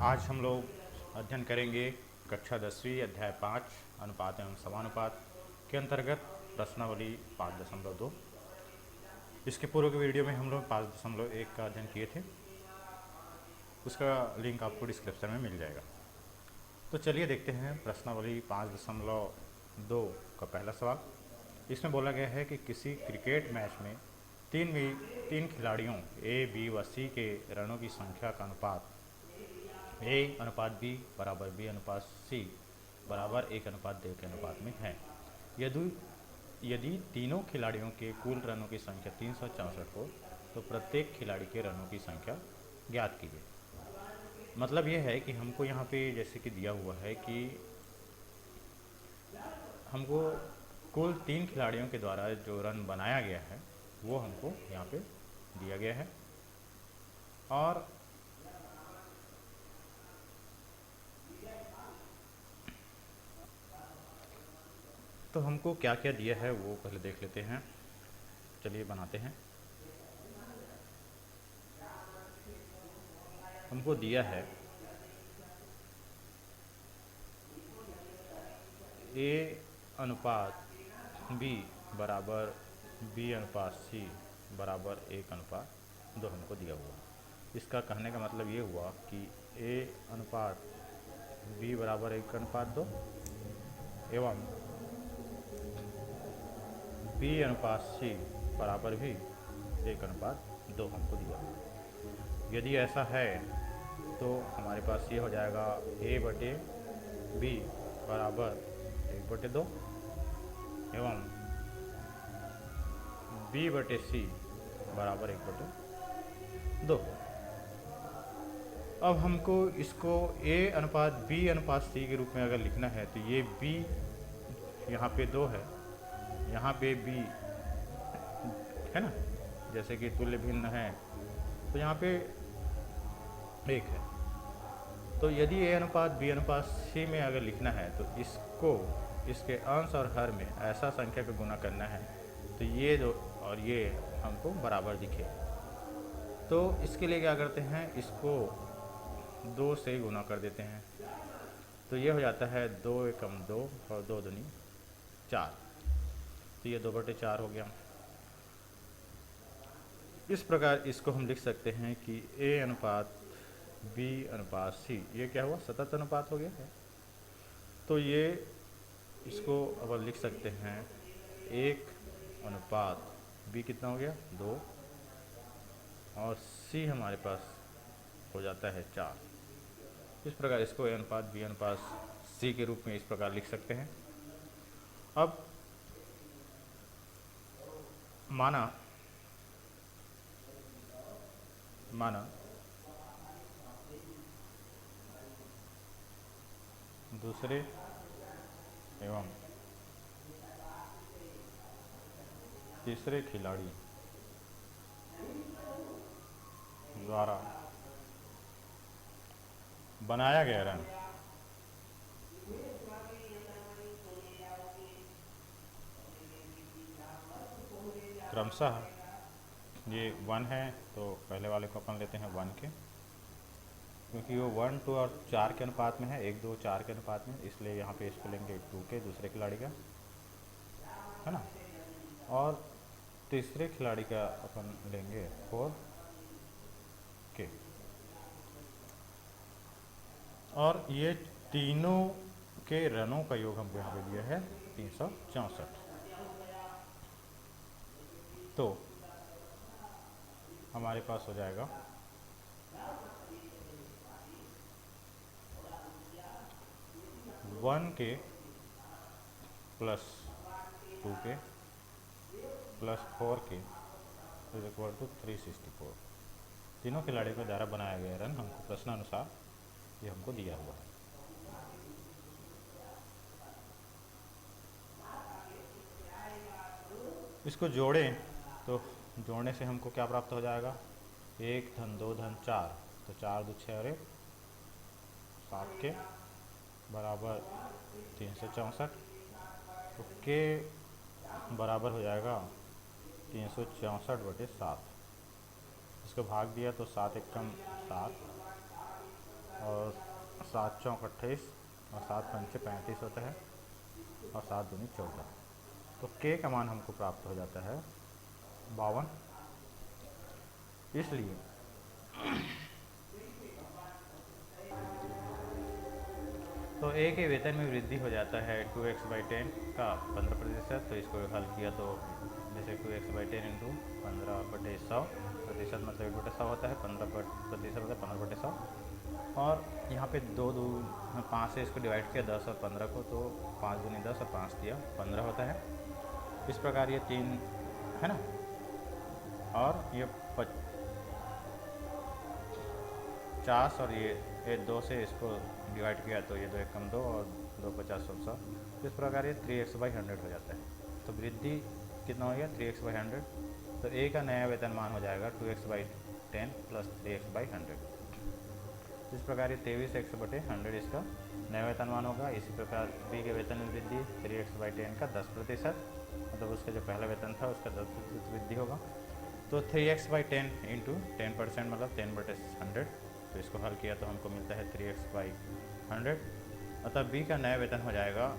आज हम लोग अध्ययन करेंगे कक्षा 10वीं अध्याय 5 अनुपात एवं समानुपात के अंतर्गत प्रश्नावली 5.2। इसके पूर्व के वीडियो में हम लोग 5.1 का अध्ययन किए थे, उसका लिंक आपको डिस्क्रिप्शन में मिल जाएगा। तो चलिए देखते हैं प्रश्नावली 5.2 का पहला सवाल। इसमें बोला गया है कि किसी क्रिकेट मैच में तीन खिलाड़ियों ए, बी व सी के रनों की संख्या का अनुपात ए अनुपात बी बराबर बी अनुपात सी बराबर 1:2 के अनुपात में है। यदि तीनों खिलाड़ियों के कुल रनों की संख्या 364 हो तो प्रत्येक खिलाड़ी के रनों की संख्या ज्ञात कीजिए। मतलब यह है कि हमको यहाँ पे जैसे कि दिया हुआ है कि हमको कुल 3 खिलाड़ियों के द्वारा जो रन बनाया गया है वो हमको यहाँ पे दिया गया है, और तो हमको क्या क्या दिया है वो पहले देख लेते हैं। चलिए बनाते हैं। हमको दिया है ए अनुपात बी बराबर बी अनुपात सी बराबर 1:2 हमको दिया हुआ। इसका कहने का मतलब ये हुआ कि ए अनुपात बी बराबर 1:2 एवं बी अनुपात सी बराबर भी 1:2 हमको दिया हुआ। यदि ऐसा है तो हमारे पास ये हो जाएगा ए बटे बी बराबर 1/2 एवं बी बटे सी बराबर 1/2। अब हमको इसको ए अनुपात बी अनुपात सी के रूप में अगर लिखना है तो ये बी यहाँ पे 2 है, यहाँ पे बी है ना, जैसे कि तुल्य भिन्न है तो यहाँ पे 1 है। तो यदि ए अनुपात बी अनुपात सी में अगर लिखना है तो इसको इसके अंश और हर में ऐसा संख्या का गुना करना है तो ये दो और ये हमको बराबर दिखे। तो इसके लिए क्या करते हैं, इसको 2 से गुना कर देते हैं तो ये हो जाता है 2 एकम 2 और 2 दूनी 4, तो ये 2/4 हो गया। इस प्रकार इसको हम लिख सकते हैं कि ए अनुपात बी अनुपात सी, ये क्या हुआ, सतत अनुपात हो गया है। तो ये इसको अब लिख सकते हैं 1 अनुपात बी कितना हो गया 2 और सी हमारे पास हो जाता है 4। इस प्रकार इसको ए अनुपात बी अनुपात सी के रूप में इस प्रकार लिख सकते हैं। अब माना दूसरे एवं तीसरे खिलाड़ी द्वारा बनाया गया रन क्रमशः ये 1 है तो पहले वाले को अपन लेते हैं 1 के, क्योंकि वो 1, 2 और 4 के अनुपात में है, 1, 2, 4 के अनुपात में, इसलिए यहाँ पे इसको लेंगे 2 के दूसरे खिलाड़ी का, है ना, और तीसरे खिलाड़ी का अपन लेंगे 4 के। और ये तीनों के रनों का योग हमको यहाँ पे दिया है 364। तो हमारे पास हो जाएगा 1 के प्लस 2 के प्लस 4 के इज इक्वल टू 364। तीनों खिलाड़ियों के द्वारा बनाया गया रन हमको प्रश्नानुसार ये हमको दिया हुआ है। इसको जोड़ें तो जोड़ने से हमको क्या प्राप्त हो जाएगा, 1 धन 2 धन 4, तो 4 2 6 और 1 7 के बराबर 364। तो के बराबर हो जाएगा 364/7। इसको भाग दिया तो 7 एकम 7 और 7 चौक 28 और 7 पंचे 35 होता है और 7 दूनी 14। तो के का मान हमको प्राप्त हो जाता है 52। इसलिए तो ए के वेतन में वृद्धि हो जाता है 2x/10 का 15%। तो इसको हल किया तो जैसे 2x/10 इंटू 15/100 मतलब 1/100 होता है, 15% होता है 15/100। और यहाँ पे 5 से इसको डिवाइड किया 10 और 15 को, तो 5 दूनी 10 और 5 दिया 15 होता है। इस प्रकार ये 3 है ना, और ये 50 और ये 2 से इसको डिवाइड किया तो ये 2 एकम 2 और 2 50 100। इस प्रकार ये 3x/100 हो जाता है। तो वृद्धि कितना हो गया 3x/100। तो ए का नया वेतनमान हो जाएगा 2x/10 प्लस 3x/100। इस प्रकार ये 23x/100 इसका नया वेतनमान होगा। इसी प्रकार बी के वेतन में वृद्धि 3x/10 का 10%, मतलब उसका जो पहला वेतन था उसका 10% वृद्धि होगा। तो 3x/10 इंटू 10% मतलब 10/100। तो इसको हल किया तो हमको मिलता है 3x/100। अतः बी का नया वेतन हो जाएगा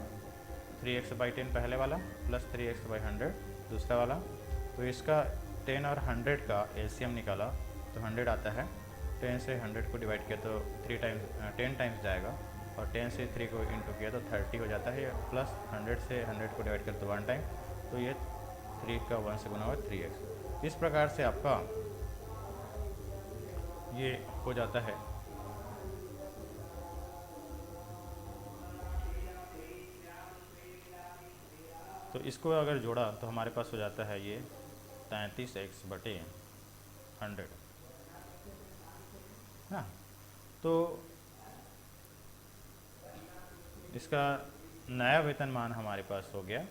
3x/10 पहले वाला प्लस 3x/100 दूसरा वाला। तो इसका 10 और 100 का एलसीएम निकाला तो 100 आता है। 10 से 100 को डिवाइड किया तो 10 टाइम्स जाएगा, और 10 से 3 को इंटू किया तो 30 हो जाता है, प्लस 100 से 100 को डिवाइड किया तो 1 टाइम, तो ये 3 का 1 से गुना हुआ 3x। इस प्रकार से आपका ये हो जाता है। तो इसको अगर जोड़ा तो हमारे पास हो जाता है ये 33x/100 ना। तो इसका नया वेतनमान हमारे पास हो गया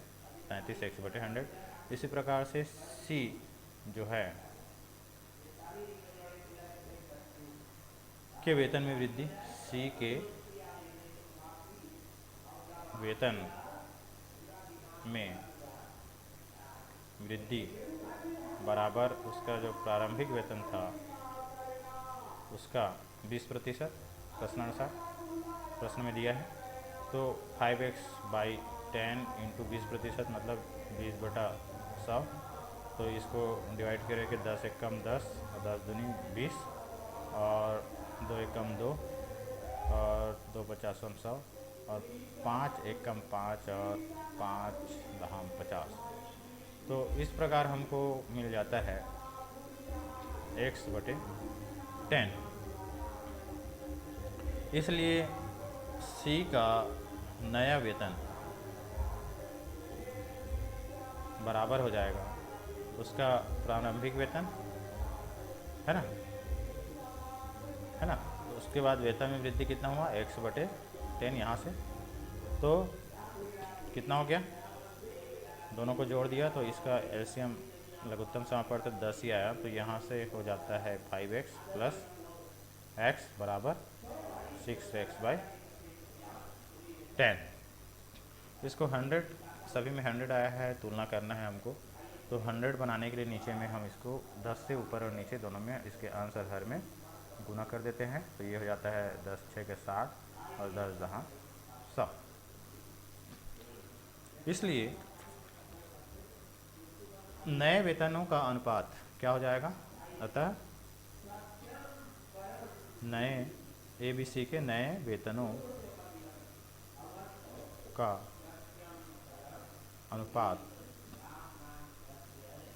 33x/100। इसी प्रकार से सी जो है के वेतन में वृद्धि, सी के वेतन में वृद्धि बराबर उसका जो प्रारंभिक वेतन था उसका 20% प्रश्नानुसार प्रश्न में दिया है। तो 5x/10 इंटू 20% मतलब 20/100। तो इसको डिवाइड करेंगे 10 एकम 10 और 10 दूनी 20 और 2 एकम 2 और 2 50 100 और 5 एकम 5 और 5 दहाम 50। तो इस प्रकार हमको मिल जाता है x/10। इसलिए सी का नया वेतन बराबर हो जाएगा उसका प्रारंभिक वेतन, है ना, है ना। तो उसके बाद वेतन में वृद्धि कितना हुआ x/10 यहाँ से, तो कितना हो गया, दोनों को जोड़ दिया तो इसका एलसीएम लघुत्तम समापवर्त 10 ही आया। तो यहाँ से हो जाता है 5x प्लस x बराबर 6x/10। इसको 100 सभी में 100 आया है, तुलना करना है हमको। तो 100 बनाने के लिए नीचे में हम इसको 10 से ऊपर और नीचे दोनों में इसके अंश और हर में गुना कर देते हैं। तो ये हो जाता है 10 6 के 60 और 10 दहां 100। इसलिए नए वेतनों का अनुपात क्या हो जाएगा, अतः नए ABC के नए वेतनों का अनुपात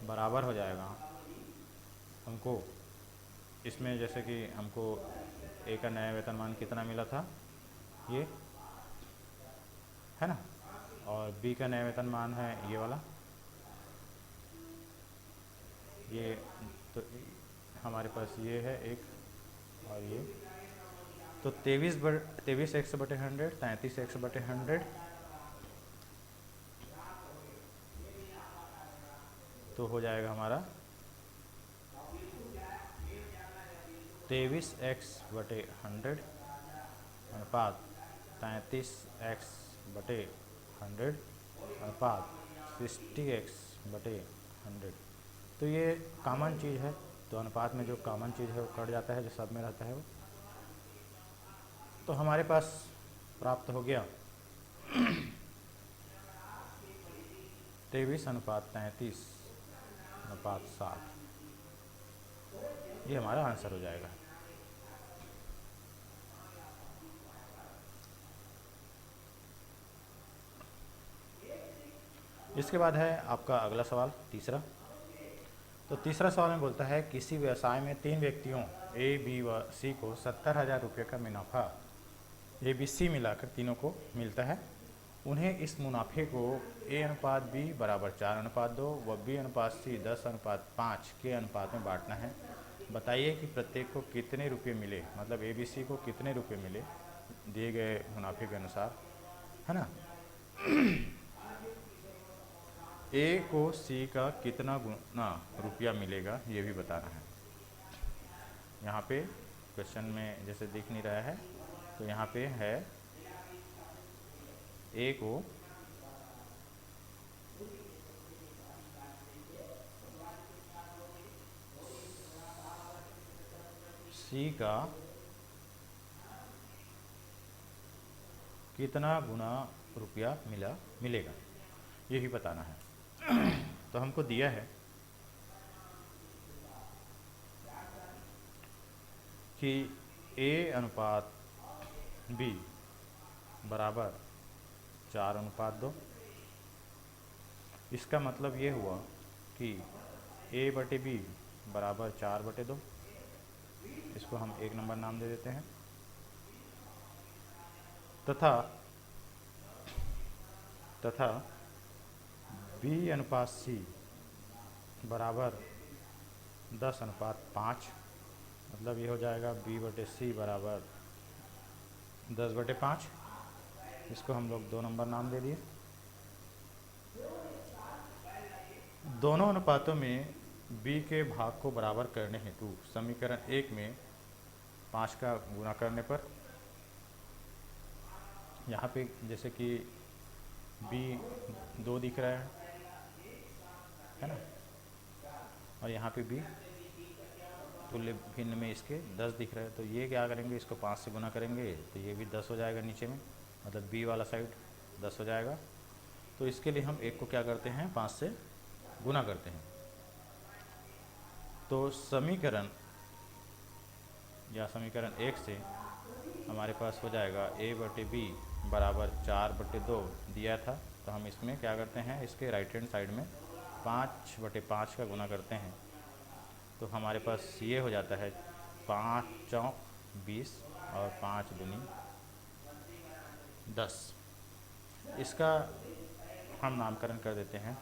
बराबर हो जाएगा हमको इसमें, जैसे कि हमको ए का नया वेतनमान कितना मिला था ये, है ना, और बी का नया वेतनमान है ये वाला, ये तो हमारे पास ये है एक और ये। तो 23x/100 33x/100 तो हो जाएगा हमारा 23x/100 अनुपात 33x/100 अनुपात 60x/100। तो ये कॉमन चीज़ है, तो अनुपात में जो कॉमन चीज़ है वो कट जाता है, जो सब में रहता है वो। तो हमारे पास प्राप्त हो गया 23:33:60। ये हमारा आंसर हो जाएगा। इसके बाद है आपका अगला सवाल तीसरा। तो तीसरा सवाल में बोलता है किसी व्यवसाय में 3 व्यक्तियों ए, बी व सी को 70,000 रुपये का मुनाफा ए, बी, सी मिलाकर तीनों को मिलता है। उन्हें इस मुनाफे को A/B बराबर 4/2 व B/C 10/5 के अनुपात में बांटना है। बताइए कि प्रत्येक को कितने रुपये मिले, मतलब ए, बी, सी को कितने रुपये मिले दिए गए मुनाफे के अनुसार, है ना। ए को सी का कितना गुना रुपया मिलेगा ये भी बताना है। यहाँ पे क्वेश्चन में जैसे दिख नहीं रहा है, तो यहाँ पे है ए को सी का कितना गुना रुपया मिलेगा ये भी बताना है। तो हमको दिया है कि A/B बराबर 4/2। इसका मतलब ये हुआ कि A/B बराबर 4/2। इसको हम 1 नंबर नाम दे देते हैं। तथा B/C बराबर 10/5, मतलब ये हो जाएगा B/C बराबर 10/5। इसको हम लोग 2 नंबर नाम दे दिए। दोनों अनुपातों में B के भाग को बराबर करने हेतु समीकरण 1 में 5 का गुणा करने पर, यहाँ पे जैसे कि B 2 दिख रहा है ना, और यहाँ पे B तुल्य भिन्न में इसके 10 दिख रहा है। तो ये क्या करेंगे, इसको 5 से गुना करेंगे तो ये भी 10 हो जाएगा नीचे में, मतलब B वाला साइड 10 हो जाएगा। तो इसके लिए हम 1 को क्या करते हैं, 5 से गुना करते हैं। तो समीकरण 1 से हमारे पास हो जाएगा A/B बराबर 4/2 दिया था। तो हम इसमें क्या करते हैं, इसके राइट हैंड साइड में 5/5 का गुना करते हैं। तो हमारे पास ये हो जाता है 5 चौक 20 और 5 दूनी 10। इसका हम नामकरण कर देते हैं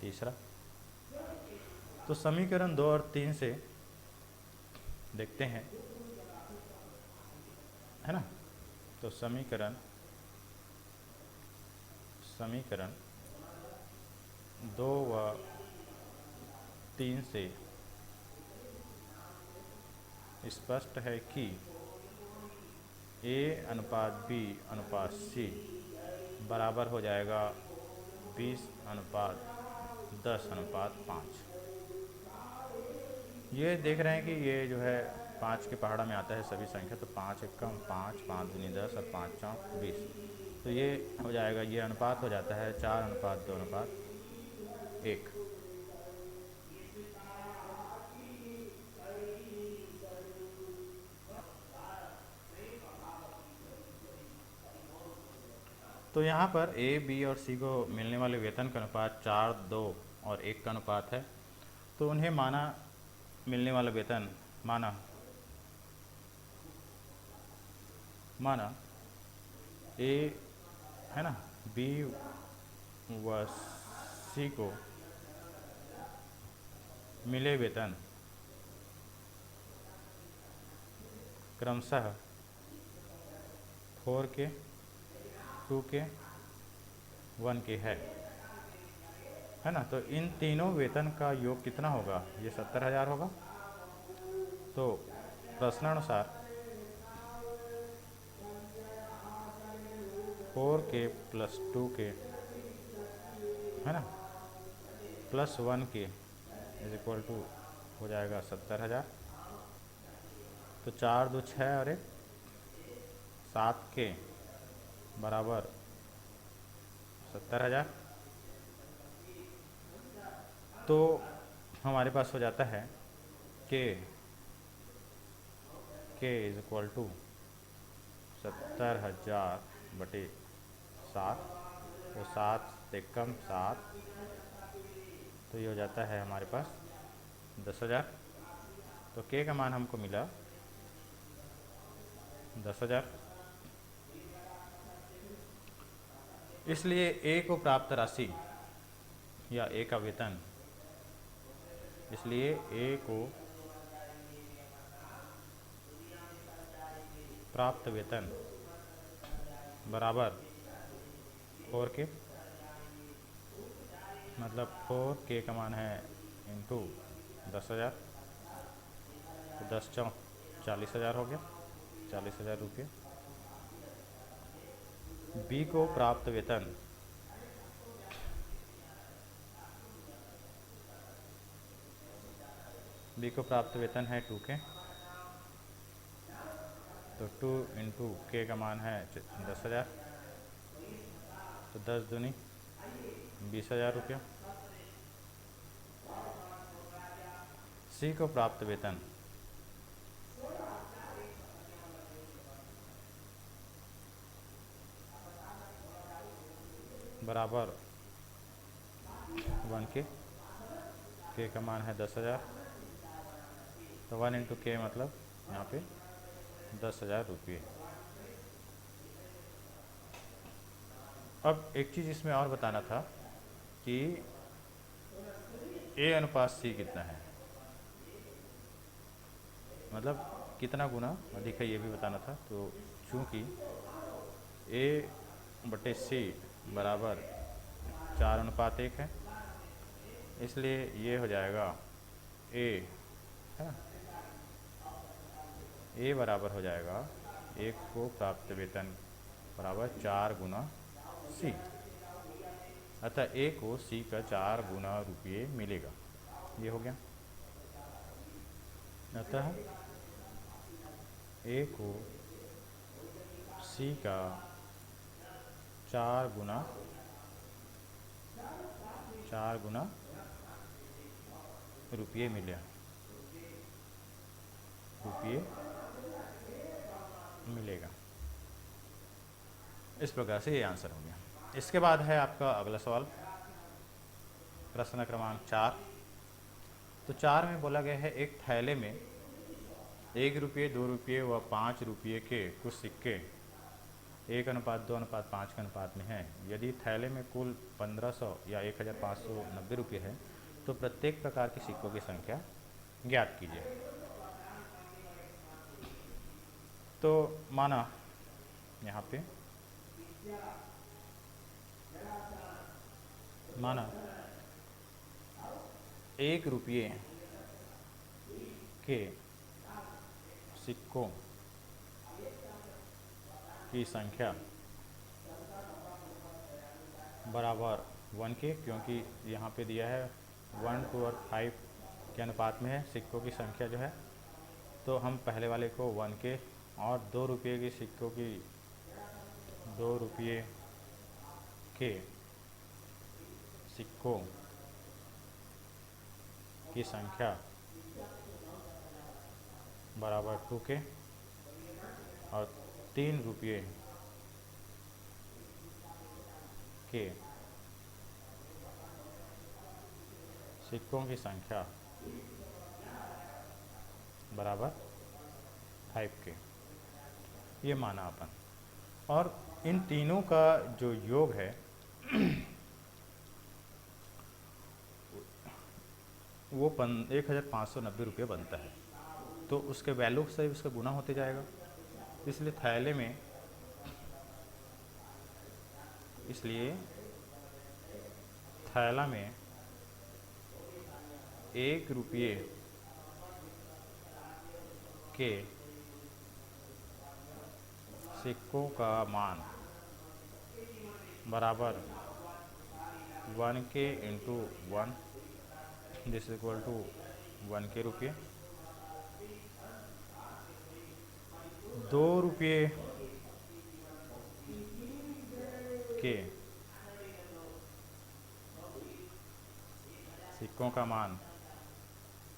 तीसरा। तो समीकरण 2 और 3 से देखते हैं, है ना। तो समीकरण 2 व 3 से स्पष्ट है कि A/B/C बराबर हो जाएगा 20/10/5। ये देख रहे हैं कि ये जो है 5 के पहाड़ा में आता है सभी संख्या। तो 5 एकम 5, 5 दूनी 10 और 5 चौक 20। तो ये हो जाएगा, ये अनुपात हो जाता है 4/2/1। तो यहाँ पर A, B और C को मिलने वाले वेतन का अनुपात 4, 2 और 1 का अनुपात है। तो उन्हें मिलने वाला वेतन माना A है ना, B व C को मिले वेतन क्रमशः 4K, 2K, 1K है ना। तो इन तीनों वेतन का योग कितना होगा, ये 70,000 होगा। तो प्रश्नानुसार 4K + 2K है ना + 1K = हो जाएगा 70,000। तो 4 2 6 और 1 7 के बराबर 70,000। तो हमारे पास हो जाता है के इज इक्वल टू 70,000 बटे 7। तो 7 से कम 7, तो ये हो जाता है हमारे पास 10,000। तो के का मान हमको मिला 10,000। इसलिए ए को प्राप्त राशि या ए का वेतन, इसलिए ए को प्राप्त वेतन बराबर 4 के, मतलब 4 का मान है इंटू 10,000। तो 10 चौक 40,000 हो गया, 40,000 रुपये। बी को प्राप्त वेतन है 2 के। तो 2 इंटू के का मान है 10,000। तो 10 दूनी 20,000 रुपया। सी को प्राप्त वेतन बराबर 1 के का मान है 10,000। तो 1 इंटू के मतलब यहाँ पे 10,000 रुपये। अब एक चीज़ इसमें और बताना था कि ए अनुपात सी कितना है, मतलब कितना गुना अधिक है, ये भी बताना था। तो चूँकि ए बटे सी बराबर 4:1 है, इसलिए ये हो जाएगा ए है, ए बराबर हो जाएगा 1 को प्राप्त वेतन बराबर 4 गुना सी। अतः ए को सी का 4 गुना रुपये मिलेगा। ये हो गया। अतः ए को सी का 4 गुना रुपये मिलेगा। इस प्रकार से ये आंसर हो गया। इसके बाद है आपका अगला सवाल, प्रश्न क्रमांक 4। तो 4 में बोला गया है एक थैले में 1 रुपये, 2 रुपये व 5 रुपये के कुछ सिक्के 1:2:5 के अनुपात में हैं। यदि थैले में कुल 1500 या 1590 रुपये है तो प्रत्येक प्रकार के सिक्कों की संख्या ज्ञात कीजिए। तो माना यहाँ पे 1 रुपये के सिक्कों की संख्या बराबर 1 के, क्योंकि यहाँ पे दिया है 1 2 और 5 के अनुपात में है सिक्कों की संख्या जो है। तो हम पहले वाले को 1 के और 2 रुपये के सिक्कों की 2 रुपये के सिक्कों की संख्या बराबर 2 के और 3 रुपये के सिक्कों की संख्या बराबर 5 के, ये माना अपन। और इन तीनों का जो योग है वो 1,590 रुपये बनता है। तो उसके वैल्यू से उसका गुना होते जाएगा। इसलिए थैला में 1 रुपये के सिक्कों का मान बराबर 1 के इंटू 1 दिस इक्वल टू 1 के रुपये। 2 रुपये के सिक्कों का मान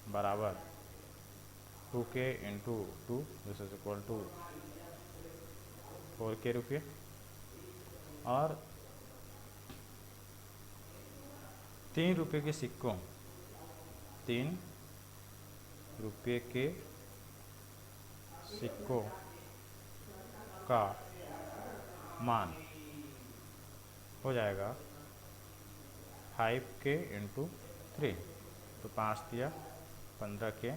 बराबर 2K into 2 this is equal to 4K रुपये, और 3 रुपये के सिक्कों 3 रुपये के सिक्कों का मान हो जाएगा 5K इंटू 3, तो 5 दिया 15 के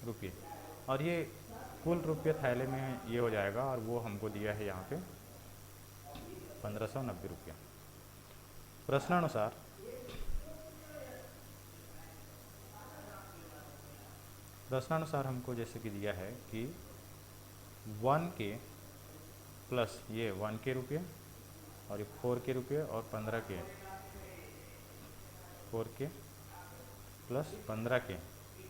रुपये, और ये कुल रुपये थैले में ये हो जाएगा, और वो हमको दिया है यहाँ पे 1590 रुपया। प्रश्नानुसार हमको जैसे कि दिया है कि 1K प्लस ये 1K रुपये और ये 4K रुपये और 15K, 4K प्लस 15K,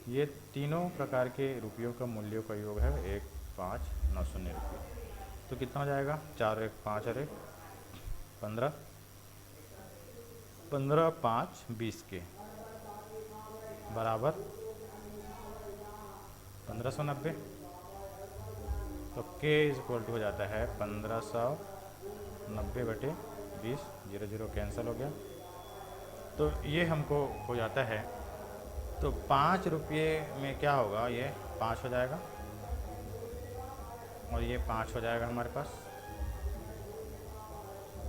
ये तीनों प्रकार के रुपयों का मूल्यों का योग है 1590 रुपये। तो कितना हो जाएगा? 4 1 5 और 1 15, 15 5 20K बराबर 1590। तो K इज इक्वल टू हो जाता है 1590 बटे 20, 0 0 कैंसिल हो गया, तो ये हमको हो जाता है। तो 5 रुपये में क्या होगा, ये 5 हो जाएगा और ये 5 हो जाएगा हमारे पास,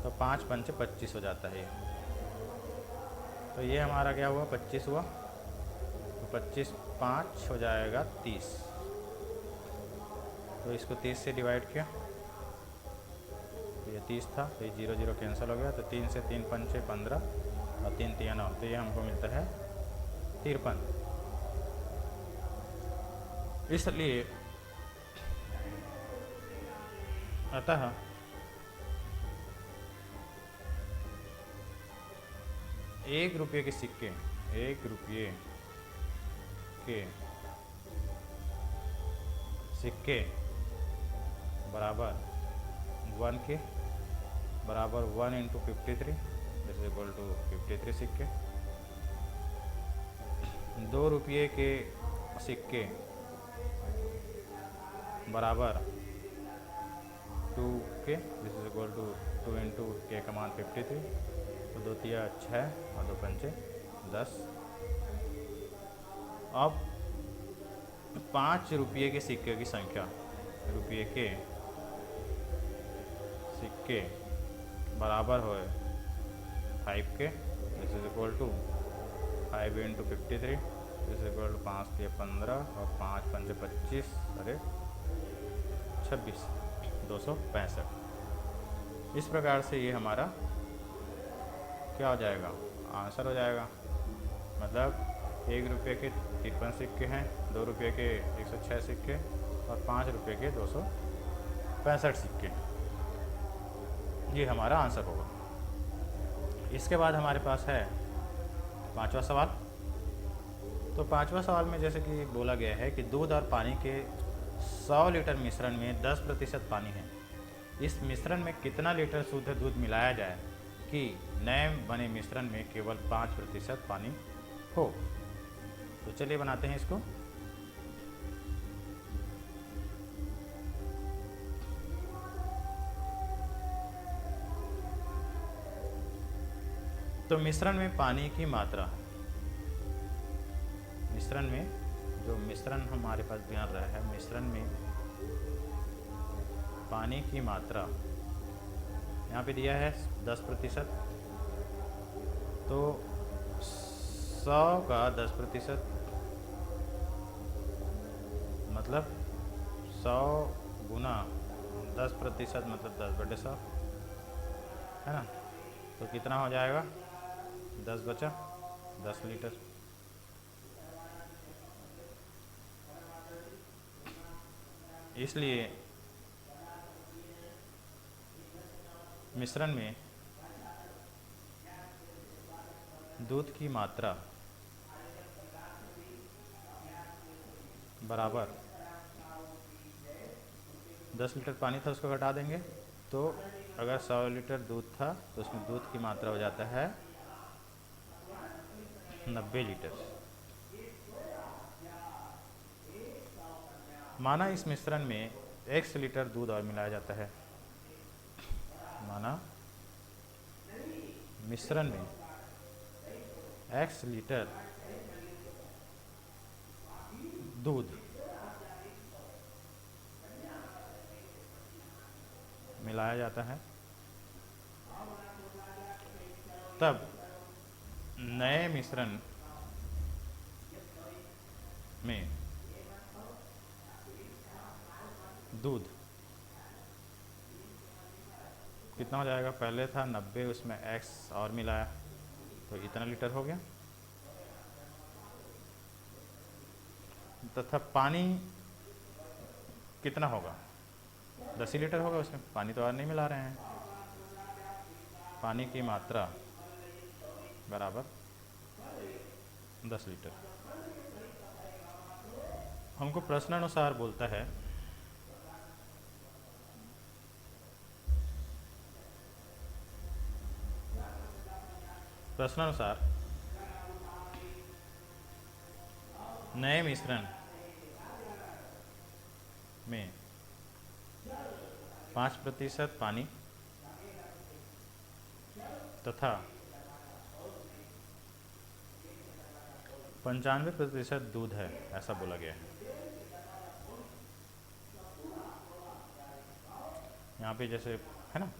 तो 5 पंचे 25 हो जाता है ये। तो ये हमारा क्या हुआ, 25 हुआ, तो 25 5 हो जाएगा 30, तो इसको 30 से डिवाइड किया तो ये 30 था, तो ये 0 0 कैंसिल हो गया, तो 3 से 3 पंचे 15 और 3 3 9, तो ये हमको मिलता है 53। इसलिए अतः एक रुपये के सिक्के, 1 रुपये के सिक्के बराबर 1K बराबर 1 into 53 this is equal to 53 सिक्के। 2 रुपये के सिक्के बराबर 2K this is equal to 2 into K का मान 53, तो 2 तिया 6 और 2 पंचे 10। अब 5 रुपये के सिक्के की संख्या, रुपये के सिक्के बराबर हो 5K this is equal to 5 into 53 this is equal to 5 के 15 और 5 पंचे 25 अरे 26, 265। इस प्रकार से ये हमारा क्या हो जाएगा, आंसर हो जाएगा। मतलब 1 रुपये के 53 सिक्के हैं, 2 रुपये के 106 सिक्के और 5 रुपये के 265 सिक्के, ये हमारा आंसर होगा। इसके बाद हमारे पास है 5वां सवाल। तो 5वां सवाल में जैसे कि बोला गया है कि दूध और पानी के 100 लीटर मिश्रण में 10% पानी है, इस मिश्रण में कितना लीटर शुद्ध दूध मिलाया जाए कि नए बने मिश्रण में केवल 5% पानी हो। तो चलिए बनाते हैं इसको। तो मिश्रण में पानी की मात्रा, मिश्रण में जो मिश्रण हमारे पास बन रहा है, मिश्रण में पानी की मात्रा यहाँ पे दिया है 10%, तो 100 का 10% मतलब 100 गुना 10% मतलब 10/100 है ना। तो कितना हो जाएगा, 10 बचा 10 लीटर। इसलिए मिश्रण में दूध की मात्रा बराबर 10 लीटर पानी था, उसको घटा देंगे तो अगर 100 लीटर दूध था तो उसमें दूध की मात्रा हो जाता है 90 लीटर। माना इस मिश्रण में x लीटर दूध और मिलाया जाता है। माना मिश्रण में x लीटर दूध मिलाया जाता है, तब नए मिश्रण में दूध कितना हो जाएगा? पहले था 90, उसमें x और मिलाया तो इतना लीटर हो गया। तथा पानी कितना होगा? 10 ही लीटर होगा, उसमें पानी तो और नहीं मिला रहे हैं। पानी की मात्रा बराबर 10 लीटर। हमको प्रश्नानुसार बोलता है प्रश्नानुसार नए मिश्रण में 5% पानी तथा 95% दूध है, ऐसा बोला गया है। यहाँ पे जैसे है ना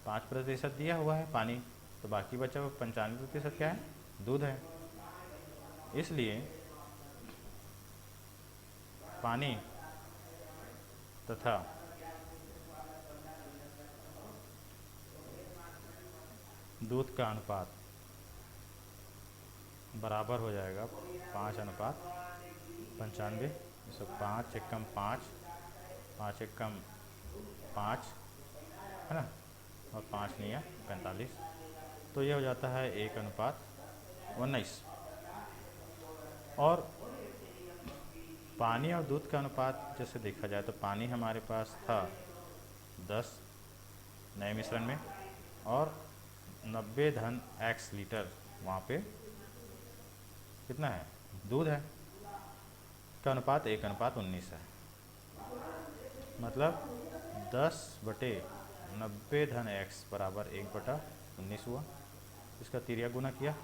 5% दिया हुआ है पानी, तो बाकी बचा हुआ 95% क्या है? दूध है। इसलिए पानी तथा दूध का अनुपात बराबर हो जाएगा 5:95। जैसे 5 एकम 5, 5 एकम 5 है ना, और 5 नहीं है 45, तो ये हो जाता है 1:19। और पानी और दूध का अनुपात जैसे देखा जाए तो पानी हमारे पास था 10 नए मिश्रण में, और 90 x लीटर वहाँ पे कितना है? दूध है। का अनुपात 1:19 है। मतलब 10/90 x बराबर 1/19 हुआ। इसका तिर्यक गुना किया,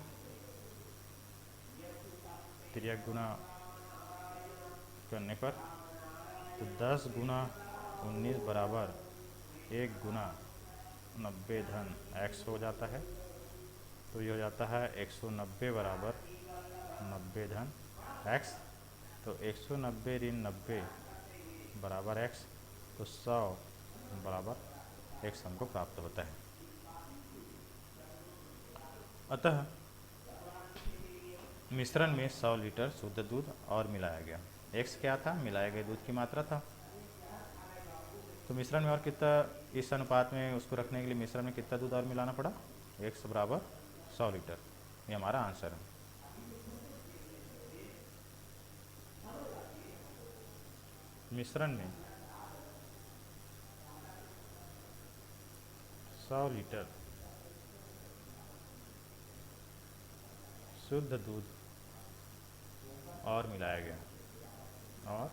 तिर्यक गुना करने पर तो 10 गुना 19 बराबर 1 गुना 90 हो जाता है। तो ये हो जाता है 190 बराबर 90 तो 190 ऋण 90 बराबर x, तो 100 बराबर x हमको प्राप्त होता है। अतः मिश्रण में 100 लीटर शुद्ध दूध और मिलाया गया। x क्या था? मिलाए गए दूध की मात्रा था। तो मिश्रण में और कितना, इस अनुपात में उसको रखने के लिए मिश्रण में कितना दूध और मिलाना पड़ा? x बराबर 100 लीटर। ये हमारा आंसर है। मिश्रण में 100 लीटर शुद्ध दूध और मिलाया गया, और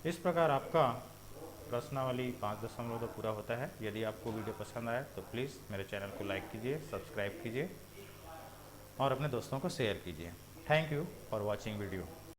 इस प्रकार आपका प्रश्नावली 5.2 पूरा होता है। यदि आपको वीडियो पसंद आए तो प्लीज़ मेरे चैनल को लाइक कीजिए, सब्सक्राइब कीजिए और अपने दोस्तों को शेयर कीजिए। Thank you for watching video.